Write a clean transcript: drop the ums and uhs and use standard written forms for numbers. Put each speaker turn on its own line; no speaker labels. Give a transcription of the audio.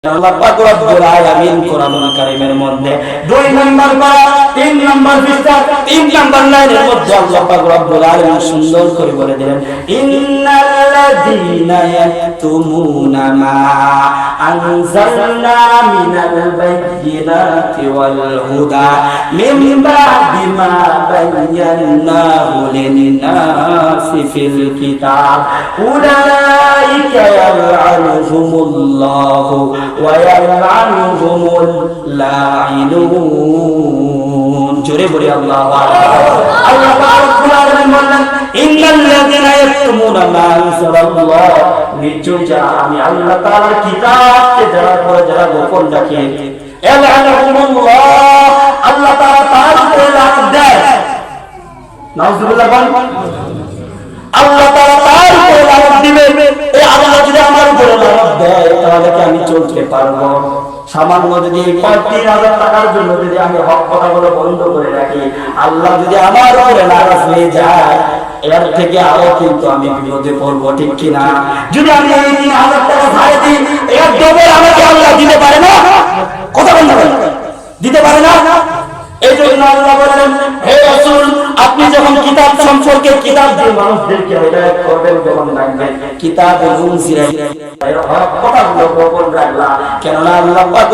আল্লাহ পাক রব্বুল আলামিন কোরআনুল কারীমের মধ্যে 2 নাম্বার পারা 3 নাম্বার পৃষ্ঠা 3 নাম্বার লাইনের মধ্যে আল্লাহ পাক রব্বুল আলামিন সুন্দর করে বলে দিলেন ইন্নাল্লাযীনা ইয়াকতুমুনা মা আনজালনা মিনাল বায়্যিনাতি ওয়াল হুদা মিন বা'দি মা বায়্যানাহু লিন-নাসি ফিল কিতাব উলাইকা ইয়াল'আনুহুমুল্লাহু ويلعنهم اللاعنون জোরে বলি আল্লাহু আকবার আল্লাহ পাক রব্বুল আলামিন বলেন ইন্নাল্লাযীনা ইয়াকতুমুনা মা আনজালাল্লাহ নিশ্চয় যারা আমি আল্লাহ তাআলার কিতাবকে যারা গোপন রাখে ইয়াল'আনুহুমুল্লাহ আল্লাহ তাআলা তার উপরে লানত দেয় নাউযুবিল্লাহ আল্লাহ তাআলা তার উপরে লানত দিবে এই আল্লাহ যদি আমার উপরে লানত দেয় তাহলে কি আমি চলতে পারবো সামান্য যদি ৩৫,০০০ টাকার জন্য যদি আমি হক কথাগুলো বন্ধ করে রাখি আল্লাহ যদি আমার উপরে নারাজ হয়ে যায় এর থেকে আরো কিন্তু আমি বিপদে পড়বো ঠিক কিনা যদি আমি এই ৩,০০০ টাকা ধারে দিই এর ডবল আমাকে আল্লাহ দিতে পারে না কথা বলতে পারে দিতে পারে না এই জন্য আল্লাহ বলেন হে রাসূল আপনি যখন কিতাব সম্পর্কে কিতাব দিয়ে মানুষদেরকে হেদায়েত করবেন যখন রাখবেন কিতাব উনজিলা কথাগুলো গোপন রাখলা কেননা আল্লাহ পাক